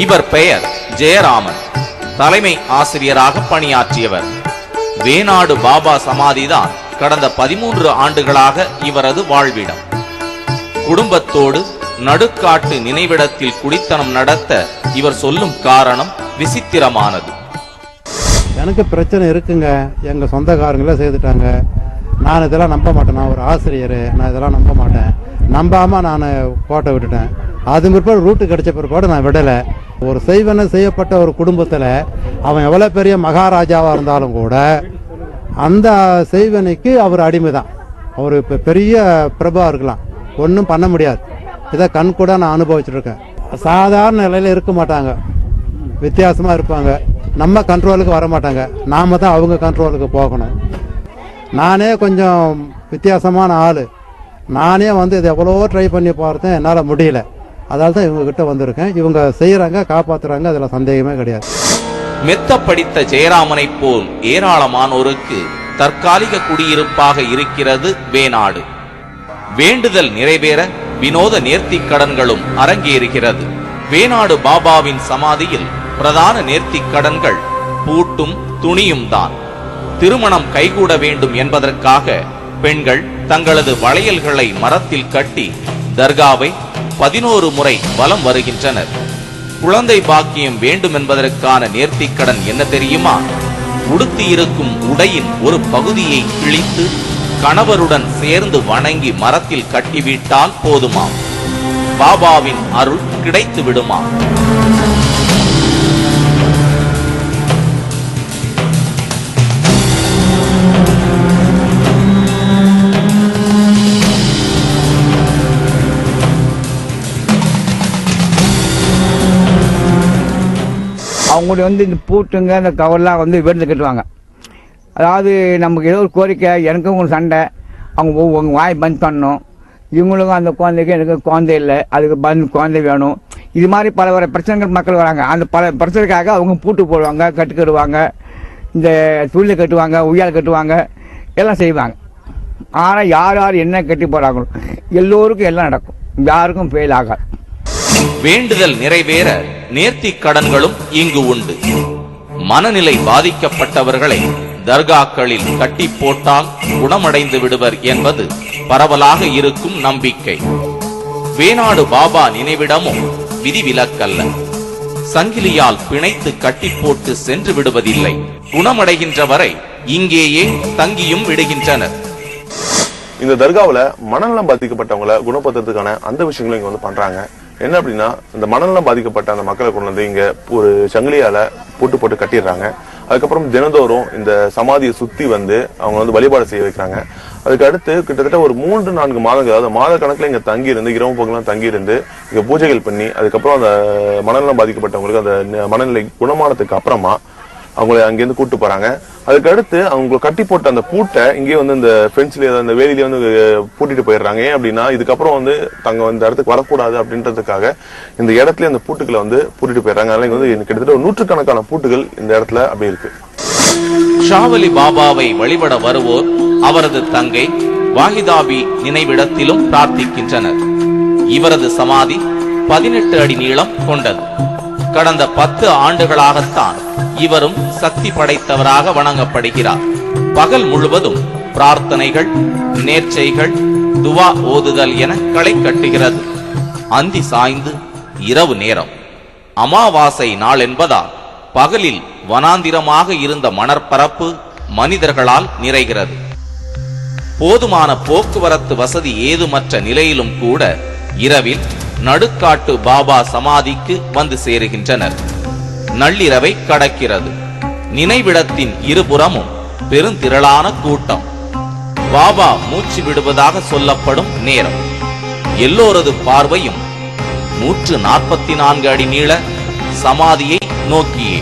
இவர் பெயர் ஜெயராமன். தலைமை ஆசிரியராக பணியாற்றியவர். வேணாடு பாபா சமாதிதான் கடந்த 13 ஆண்டுகளாக இவரது வாழ்விடம். குடும்பத்தோடு நடுக்காட்டு நினைவிடத்தில் குடித்தனம் நடத்த இவர் சொல்லும் காரணம் விசித்திரமானது. எனக்கு பிரச்சனை இருக்குங்க, எங்கள் சொந்தக்காரங்களே செய்துட்டாங்க. நான் இதெல்லாம் நம்ப மாட்டேன். நான் ஒரு ஆசிரியர், நான் இதெல்லாம் நம்ப மாட்டேன். நம்பாமல் நான் கோட்டை விட்டுட்டேன். அது பிற்பாடு ரூட்டு கிடைச்ச பிற்பாடு நான் விடலை. ஒரு செய்வன செய்யப்பட்ட ஒரு குடும்பத்தில் அவன் எவ்வளோ பெரிய மகாராஜாவாக இருந்தாலும் கூட அந்த செய்வனைக்கு அவர் அடிமை தான். அவர் இப்போ பெரிய பிரபா இருக்கலாம், ஒன்றும் பண்ண முடியாது. இதை கண் கூட நான் அனுபவிச்சுருக்கேன். சாதாரண நிலையில் இருக்க மாட்டாங்க, வித்தியாசமாக இருப்பாங்க. நம்ம கண்ட்ரோலுக்கு வர மாட்டாங்க, நாம் தான் அவங்க கண்ட்ரோலுக்கு போகணும். நானே கொஞ்சம் வித்தியாசமான ஆள். நானே இதை எவ்வளோ ட்ரை பண்ணி பார்த்தேன், என்னால் முடியல. அதால் தான் இவங்ககிட்ட வந்திருக்கேன். இவங்க செய்கிறாங்க, காப்பாற்றுறாங்க, அதில் சந்தேகமே கிடையாது. மெத்த படித்த ஜெயராமனை போல் ஏராளமானோருக்கு தற்காலிக குடியிருப்பாக இருக்கிறது வேணாடு. வேண்டுதல் நிறைவேற வினோத நேர்த்திக் கடன்களும் அரங்கேறுகிறது. வேணாடு பாபாவின் சமாதியில் பிரதான நேர்த்திக் கடன்கள் பூட்டும் துணியும் தான். திருமணம் கைகூட வேண்டும் என்பதற்காக பெண்கள் தங்களது வளையல்களை மரத்தில் கட்டி தர்காவை 11 முறை வலம் வருகின்றனர். குழந்தை பாக்கியம் வேண்டும் என்பதற்கான நேர்த்திக்கடன் என்ன தெரியுமா? உடுத்தியிருக்கும் உடையின் ஒரு பகுதியை கிழித்து கணவருடன் சேர்ந்து வணங்கி மரத்தில் கட்டிவிட்டால் போதுமாம். பாபாவின் அருள் கிடைத்து விடுமாம். அவங்களுடைய இந்த பூட்டுங்க இந்த கவர்லாம் விருந்து கட்டுவாங்க. அதாவது நமக்கு ஏதோ ஒரு கோரிக்கை, எனக்கும் உங்களுக்கு சண்டை, அவங்க உங்க வாய் பந்த் பண்ணணும். இவங்களுக்கும் அந்த குழந்தைக்கு எனக்கு குழந்தை இல்லை, அதுக்கு குழந்தை வேணும். இது மாதிரி பல பிரச்சனைகள் மக்கள் வராங்க. அந்த பல பிரச்சனைக்காக அவங்க பூட்டு போடுவாங்க, கட்டு கட்டுவாங்க, இந்த துள்ளி கட்டுவாங்க, உய்யால் கட்டுவாங்க, எல்லாம் செய்வாங்க. ஆனால் யார் யார் என்ன கட்டி போகிறாங்களோ எல்லோருக்கும் எல்லாம் நடக்கும், யாருக்கும் ஃபெயில் ஆகாது. வேண்டுதல் நிறைவேற நேர்த்தி கடன்களும் இங்கு உண்டு. மனநிலை பாதிக்கப்பட்டவர்களை தர்காக்களில் கட்டி போட்டால் குணமடைந்து விடுவர் என்பது பரவலாக இருக்கும் நம்பிக்கை. வேணாடு பாபா நினைவிடமும் விதிவிலக்கல்ல. சங்கிலியால் பிணைத்து கட்டி போட்டு சென்று விடுவதில்லை. குணமடைகின்ற வரை இங்கேயே தங்கியும் விடுகின்றனர். இந்த தர்காவில் மனநலம் பாதிக்கப்பட்டவங்களை குணப்படுத்துறதுக்கான அந்த விஷயங்களும் இங்க பண்றாங்க. என்ன அப்படின்னா, இந்த மனநலம் பாதிக்கப்பட்ட அந்த மக்களை கொண்டு வந்து இங்க ஒரு சங்கிலியால போட்டு கட்டிடுறாங்க. அதுக்கப்புறம் தினந்தோறும் இந்த சமாதியை சுத்தி அவங்க வழிபாடு செய்ய வைக்கிறாங்க. அதுக்கு அடுத்து கிட்டத்தட்ட ஒரு 3-4 மாதங்கள், அதாவது மாத கணக்குல இங்க தங்கி இருந்து, இரவு பகலாம் தங்கி இருந்து இங்க பூஜைகள் பண்ணி, அதுக்கப்புறம் அந்த மனநலம் பாதிக்கப்பட்டவங்களுக்கு அந்த மனநிலை குணமானதுக்கு அப்புறமா அவங்களை அங்கிருந்து கூட்டு போறாங்க. அதுக்கு அடுத்து அவங்க கட்டி போட்ட அந்த பூட்டை இங்கே இந்த பென்சில அந்த வேலியிலேயே பூட்டிட்டு போயிடுறாங்க. ஏன் அப்படின்னா, இதுக்கப்புறம் தங்க இந்த இடத்துக்கு வரக்கூடாது அப்படின்றதுக்காக இந்த இடத்துல அந்த பூட்டுக்களை பூட்டிட்டு போயிடுறாங்க. அதனால இங்க கிட்டத்தட்ட 100கணக்கான பூட்டுகள் இந்த இடத்துல அப்படி இருக்கு. ஷாவலி பாபாவை வழிபட வருவோர் அவரது தங்கை வாஹிதாபி நினைவிடத்திலும் பிரார்த்திக்கின்றனர். இவரது சமாதி 18 அடி நீளம் கொண்டது. கடந்த 10 ஆண்டுகளாகத்தான் இவரும் சக்தி படைத்தவராக வணங்கப்படுகிறார். பகல் முழுவதும் பிரார்த்தனைகள், நேர்ச்சைகள், துவா ஓதுதல் என களை கட்டுகிறது. அந்தி சாய்ந்து இரவு நேரம் அமாவாசை நாள் என்பதால் பகலில் வனாந்திரமாக இருந்த மணற்பரப்பு மனிதர்களால் நிறைகிறது. போதுமான போக்குவரத்து வசதி ஏதுமற்ற நிலையிலும் கூட இரவில் நடுக்காட்டு பாபா சமாதிக்கு வந்து சேருகின்றனர். நள்ளிரவை கடக்கிறது. நினைவிடத்தின் இருபுறமும் பெருந்திரளான கூட்டம். பாபா மூச்சு விடுவதாக சொல்லப்படும் நேரம். எல்லோரது பார்வையும் 144 அடி நீள சமாதியை நோக்கியே.